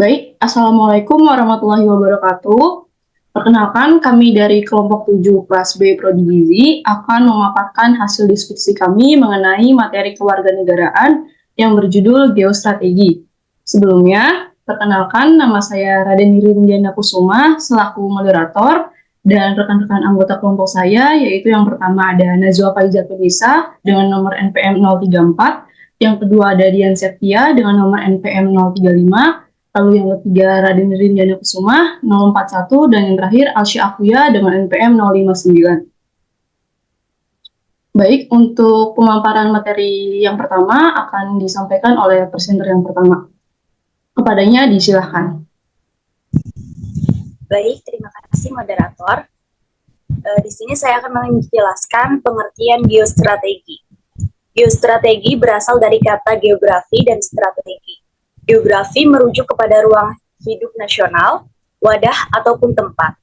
Baik, Assalamualaikum warahmatullahi wabarakatuh. Perkenalkan, kami dari kelompok 7 kelas B Prodi Gizi akan memaparkan hasil diskusi kami mengenai materi kewarganegaraan yang berjudul Geostrategi. Sebelumnya, perkenalkan nama saya Raden Nirindana Kusuma selaku moderator dan rekan-rekan anggota kelompok saya, yaitu yang pertama ada Najwa Faizatun-Nisa dengan nomor NPM 034, yang kedua ada Dian Septia dengan nomor NPM 035, lalu yang ketiga Raden Rindana Kusuma 041, dan yang terakhir Alsy Akuya dengan NPM 059. Baik, untuk pemaparan materi yang pertama akan disampaikan oleh presenter yang pertama. Kepadanya disilahkan. Baik, terima kasih moderator. Di sini saya akan menjelaskan pengertian geostrategi. Geostrategi berasal dari kata geografi dan strategi. Geografi merujuk kepada ruang hidup nasional, wadah, ataupun tempat.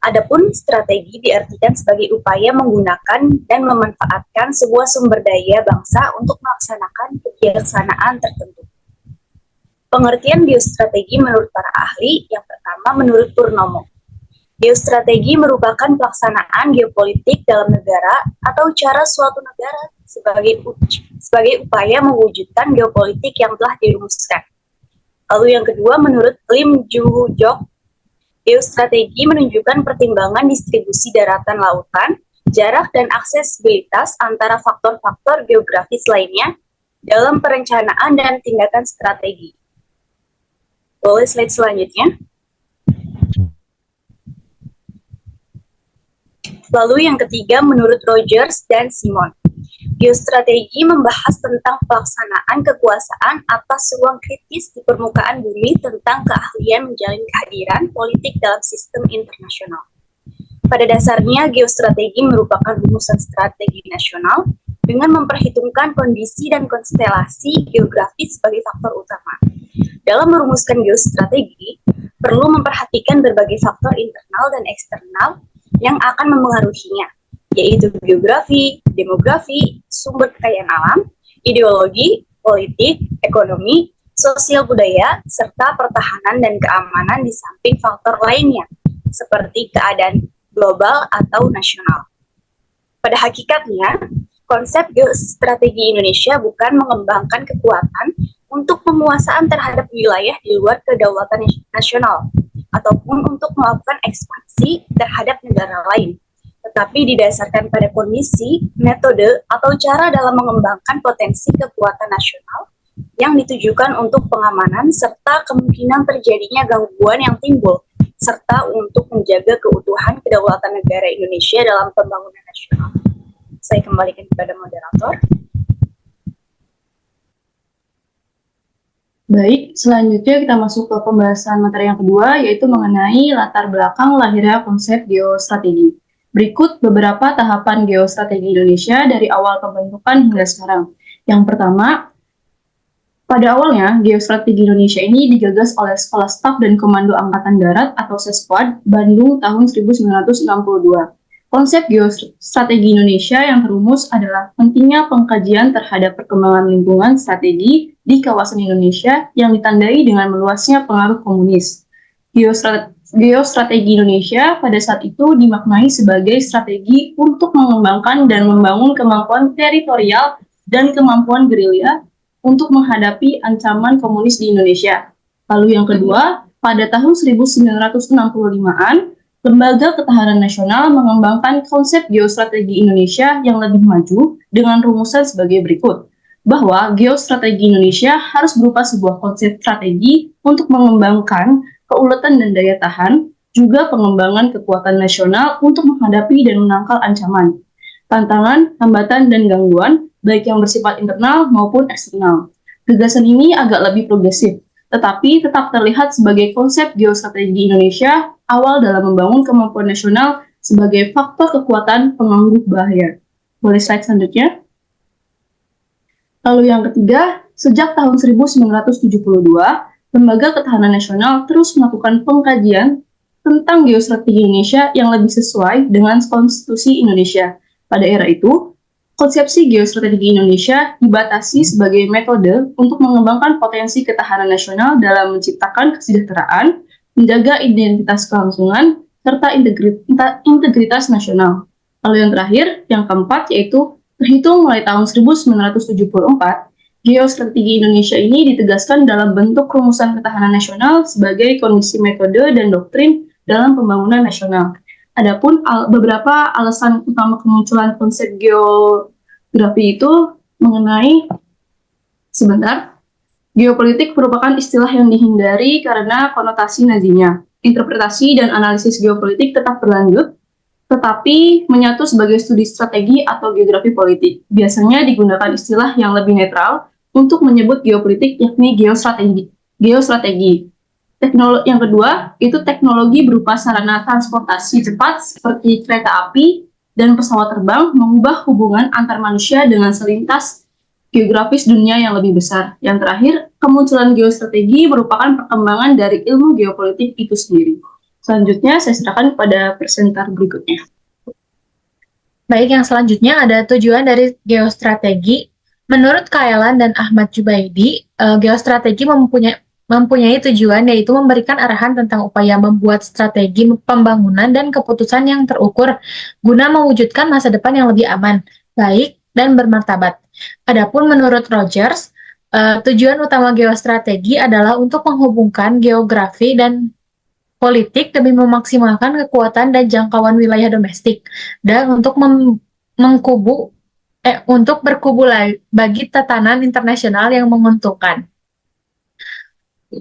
Adapun strategi diartikan sebagai upaya menggunakan dan memanfaatkan sebuah sumber daya bangsa untuk melaksanakan kebijaksanaan tertentu. Pengertian geostrategi menurut para ahli, yang pertama menurut Purnomo. Geostrategi merupakan pelaksanaan geopolitik dalam negara atau cara suatu negara sebagai upaya mewujudkan geopolitik yang telah dirumuskan. Lalu yang kedua, menurut Lim Joo Jok, geostrategi menunjukkan pertimbangan distribusi daratan lautan, jarak dan aksesibilitas antara faktor-faktor geografis lainnya dalam perencanaan dan tindakan strategi. Boleh slide selanjutnya. Lalu yang ketiga, menurut Rogers dan Simon, geostrategi membahas tentang pelaksanaan kekuasaan atas ruang kritis di permukaan bumi tentang keahlian menjalin kehadiran politik dalam sistem internasional. Pada dasarnya, geostrategi merupakan rumusan strategi nasional dengan memperhitungkan kondisi dan konstelasi geografis sebagai faktor utama. Dalam merumuskan geostrategi, perlu memperhatikan berbagai faktor internal dan eksternal yang akan mempengaruhinya, yaitu geografi, demografi, sumber kekayaan alam, ideologi, politik, ekonomi, sosial budaya, serta pertahanan dan keamanan di samping faktor lainnya, seperti keadaan global atau nasional. Pada hakikatnya, konsep geostrategi Indonesia bukan mengembangkan kekuatan untuk penguasaan terhadap wilayah di luar kedaulatan nasional, ataupun untuk melakukan ekspansi terhadap negara lain, tetapi didasarkan pada kondisi, metode, atau cara dalam mengembangkan potensi kekuatan nasional yang ditujukan untuk pengamanan serta kemungkinan terjadinya gangguan yang timbul, serta untuk menjaga keutuhan kedaulatan negara Indonesia dalam pembangunan nasional. Saya kembalikan kepada moderator. Baik, selanjutnya kita masuk ke pembahasan materi yang kedua, yaitu mengenai latar belakang lahirnya konsep geostrategi. Berikut beberapa tahapan geostrategi Indonesia dari awal pembentukan hingga sekarang. Yang pertama, pada awalnya, geostrategi Indonesia ini digagas oleh Sekolah Staf dan Komando Angkatan Darat atau Sesquad, Bandung tahun 1962. Konsep geostrategi Indonesia yang terumus adalah pentingnya pengkajian terhadap perkembangan lingkungan strategi di kawasan Indonesia yang ditandai dengan meluasnya pengaruh komunis. Geostrategi Indonesia pada saat itu dimaknai sebagai strategi untuk mengembangkan dan membangun kemampuan teritorial dan kemampuan gerilya untuk menghadapi ancaman komunis di Indonesia. Lalu yang kedua, pada tahun 1965-an, Lembaga Ketahanan Nasional mengembangkan konsep geostrategi Indonesia yang lebih maju dengan rumusan sebagai berikut, bahwa geostrategi Indonesia harus berupa sebuah konsep strategi untuk mengembangkan keuletan dan daya tahan, juga pengembangan kekuatan nasional untuk menghadapi dan menangkal ancaman, tantangan, hambatan, dan gangguan, baik yang bersifat internal maupun eksternal. Gagasan ini agak lebih progresif, tetapi tetap terlihat sebagai konsep geostrategi Indonesia awal dalam membangun kemampuan nasional sebagai faktor kekuatan penangguh bahaya. Boleh slide selanjutnya. Lalu yang ketiga, sejak tahun 1972, Lembaga Ketahanan Nasional terus melakukan pengkajian tentang geostrategi Indonesia yang lebih sesuai dengan konstitusi Indonesia. Pada era itu, Konsepsi geostrategi Indonesia dibatasi sebagai metode untuk mengembangkan potensi ketahanan nasional dalam menciptakan kesejahteraan, menjaga identitas kelangsungan, serta integritas nasional. Lalu yang terakhir, yang keempat, yaitu terhitung mulai tahun 1974, geostrategi Indonesia ini ditegaskan dalam bentuk rumusan ketahanan nasional sebagai kondisi metode dan doktrin dalam pembangunan nasional. Adapun beberapa alasan utama kemunculan konsep geografi itu mengenai geopolitik merupakan istilah yang dihindari karena konotasi nazinya. Interpretasi dan analisis geopolitik tetap berlanjut, tetapi menyatu sebagai studi strategi atau geografi politik. Biasanya digunakan istilah yang lebih netral untuk menyebut geopolitik, yakni geostrategi. Yang kedua, itu teknologi berupa sarana transportasi cepat seperti kereta api dan pesawat terbang mengubah hubungan antar manusia dengan selintas geografis dunia yang lebih besar. Yang terakhir, kemunculan geostrategi merupakan perkembangan dari ilmu geopolitik itu sendiri. Selanjutnya, saya serahkan kepada presenter berikutnya. Baik, yang selanjutnya ada tujuan dari geostrategi. Menurut Kaelan dan Ahmad Jubaidi, geostrategi mempunyai tujuan yaitu memberikan arahan tentang upaya membuat strategi pembangunan dan keputusan yang terukur guna mewujudkan masa depan yang lebih aman, baik, dan bermartabat. Adapun menurut Rogers, tujuan utama geostrategi adalah untuk menghubungkan geografi dan politik demi memaksimalkan kekuatan dan jangkauan wilayah domestik dan untuk untuk berkubu bagi tatanan internasional yang menguntungkan.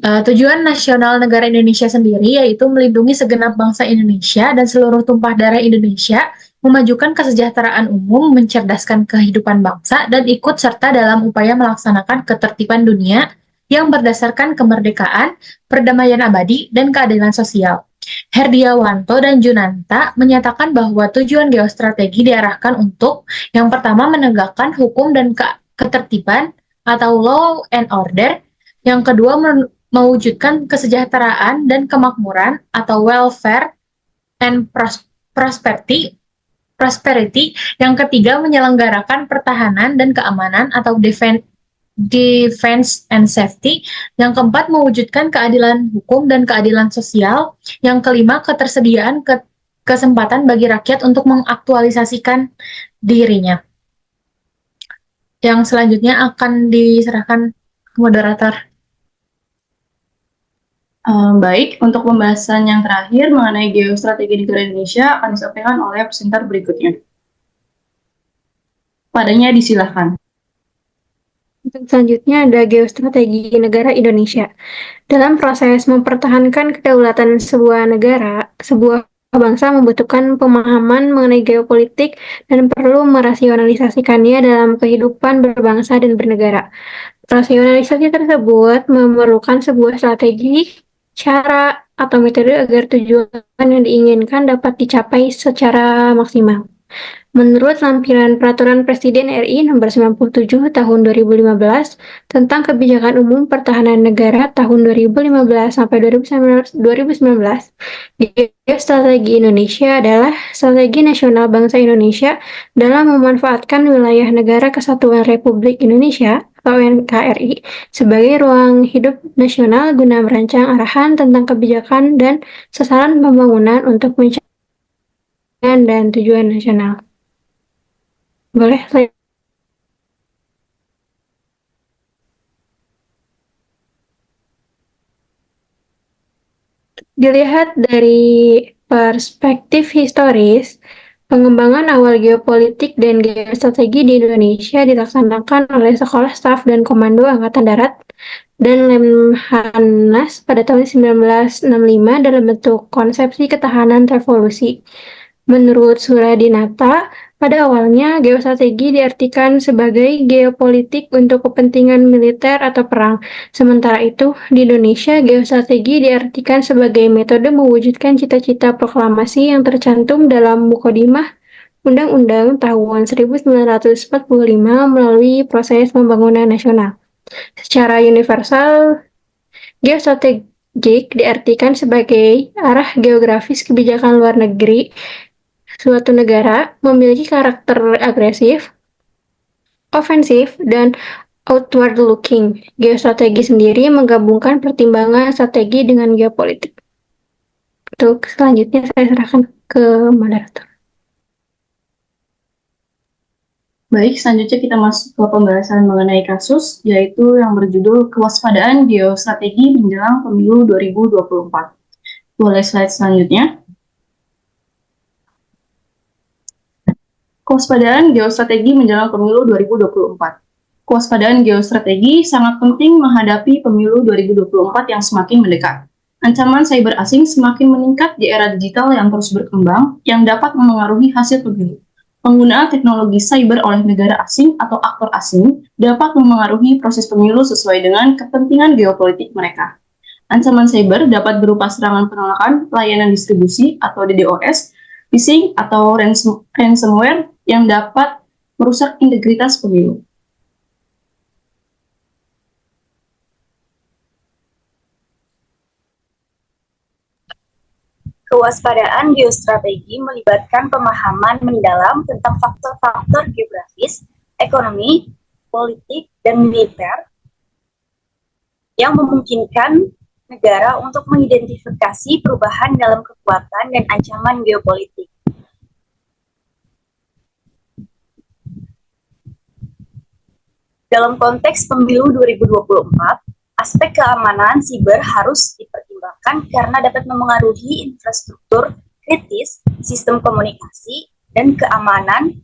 Tujuan nasional negara Indonesia sendiri yaitu melindungi segenap bangsa Indonesia dan seluruh tumpah darah Indonesia, memajukan kesejahteraan umum, mencerdaskan kehidupan bangsa, dan ikut serta dalam upaya melaksanakan ketertiban dunia yang berdasarkan kemerdekaan, perdamaian abadi, dan keadilan sosial. Herdiawanto dan Junanta menyatakan bahwa tujuan geostrategi diarahkan untuk yang pertama menegakkan hukum dan ketertiban atau law and order, yang kedua mewujudkan kesejahteraan dan kemakmuran atau welfare and prosperity, yang ketiga menyelenggarakan pertahanan dan keamanan atau defense and safety, yang keempat mewujudkan keadilan hukum dan keadilan sosial, yang kelima ketersediaan kesempatan bagi rakyat untuk mengaktualisasikan dirinya. Yang selanjutnya akan diserahkan ke moderator. Baik, untuk pembahasan yang terakhir mengenai geostrategi negara Indonesia akan disampaikan oleh presenter berikutnya. Padanya disilahkan. Selanjutnya ada geostrategi negara Indonesia. Dalam proses mempertahankan kedaulatan sebuah negara, sebuah bangsa membutuhkan pemahaman mengenai geopolitik dan perlu merasionalisasikannya dalam kehidupan berbangsa dan bernegara. Rasionalisasi tersebut memerlukan sebuah strategi, cara, atau metode agar tujuan yang diinginkan dapat dicapai secara maksimal. Menurut lampiran Peraturan Presiden RI Nomor 97 Tahun 2015 tentang Kebijakan Umum Pertahanan Negara tahun 2015 sampai 2019, Strategi Indonesia adalah strategi nasional bangsa Indonesia dalam memanfaatkan wilayah negara Kesatuan Republik Indonesia atau NKRI sebagai ruang hidup nasional guna merancang arahan tentang kebijakan dan sasaran pembangunan untuk mencapai dan tujuan nasional. Boleh saya? Dilihat dari perspektif historis, pengembangan awal geopolitik dan geostrategi di Indonesia dilaksanakan oleh Sekolah Staf dan Komando Angkatan Darat dan Lemhanas pada tahun 1965 dalam bentuk konsepsi ketahanan revolusi. Menurut Suradinata, pada awalnya geostrategi diartikan sebagai geopolitik untuk kepentingan militer atau perang. Sementara itu, di Indonesia, geostrategi diartikan sebagai metode mewujudkan cita-cita proklamasi yang tercantum dalam Mukhodimah Undang-Undang tahun 1945 melalui proses pembangunan nasional. Secara universal, geostrategik diartikan sebagai arah geografis kebijakan luar negeri. Suatu negara memiliki karakter agresif, offensive, dan outward-looking. Geostrategi sendiri menggabungkan pertimbangan strategi dengan geopolitik. Untuk selanjutnya saya serahkan ke moderator. Baik, selanjutnya kita masuk ke pembahasan mengenai kasus, yaitu yang berjudul Kewaspadaan Geostrategi Menjelang Pemilu 2024. Boleh slide selanjutnya. Kewaspadaan geostrategi menjelang pemilu 2024. Kewaspadaan geostrategi sangat penting menghadapi pemilu 2024 yang semakin mendekat. Ancaman cyber asing semakin meningkat di era digital yang terus berkembang, yang dapat memengaruhi hasil pemilu. Penggunaan teknologi cyber oleh negara asing atau aktor asing dapat memengaruhi proses pemilu sesuai dengan kepentingan geopolitik mereka. Ancaman cyber dapat berupa serangan penolakan layanan distribusi atau DDoS, phishing atau ransomware yang dapat merusak integritas pemilu. Kewaspadaan geostrategi melibatkan pemahaman mendalam tentang faktor-faktor geografis, ekonomi, politik, dan militer yang memungkinkan negara untuk mengidentifikasi perubahan dalam kekuatan dan ancaman geopolitik. Dalam konteks pemilu 2024, aspek keamanan siber harus dipertimbangkan karena dapat memengaruhi infrastruktur kritis, sistem komunikasi, dan keamanan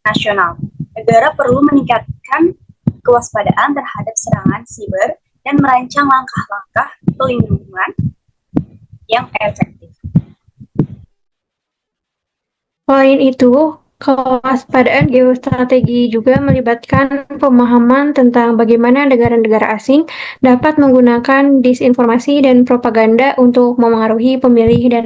nasional. Negara perlu meningkatkan kewaspadaan terhadap serangan siber dan merancang langkah-langkah pelindungan yang efektif. Selain itu, kewaspadaan geostrategi juga melibatkan pemahaman tentang bagaimana negara-negara asing dapat menggunakan disinformasi dan propaganda untuk memengaruhi pemilih dan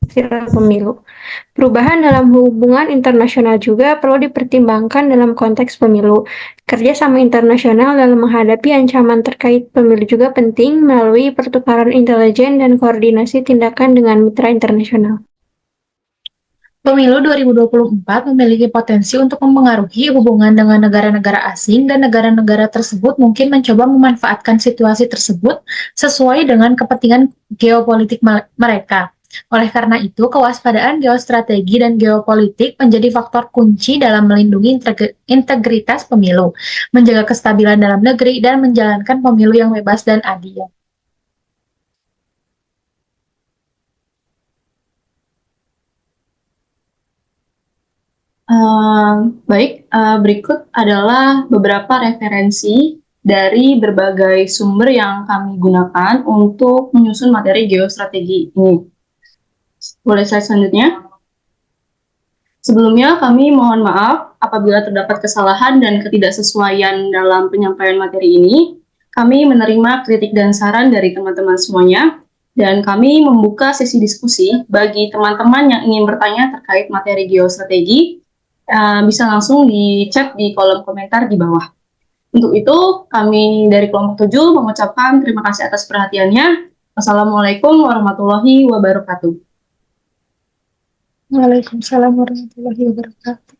hasil pemilu. Perubahan dalam hubungan internasional juga perlu dipertimbangkan dalam konteks pemilu. Kerjasama internasional dalam menghadapi ancaman terkait pemilu juga penting melalui pertukaran intelijen dan koordinasi tindakan dengan mitra internasional. Pemilu 2024 memiliki potensi untuk memengaruhi hubungan dengan negara-negara asing dan negara-negara tersebut mungkin mencoba memanfaatkan situasi tersebut sesuai dengan kepentingan geopolitik mereka. Oleh karena itu, kewaspadaan geostrategi dan geopolitik menjadi faktor kunci dalam melindungi integritas pemilu, menjaga kestabilan dalam negeri, dan menjalankan pemilu yang bebas dan adil. Baik, berikut adalah beberapa referensi dari berbagai sumber yang kami gunakan untuk menyusun materi geostrategi ini. Boleh slide selanjutnya? Sebelumnya, kami mohon maaf apabila terdapat kesalahan dan ketidaksesuaian dalam penyampaian materi ini. Kami menerima kritik dan saran dari teman-teman semuanya, dan kami membuka sesi diskusi bagi teman-teman yang ingin bertanya terkait materi geostrategi. Bisa langsung di chat di kolom komentar di bawah. Untuk itu, kami dari kelompok 7 mengucapkan terima kasih atas perhatiannya. Wassalamualaikum warahmatullahi wabarakatuh. Waalaikumsalam warahmatullahi wabarakatuh.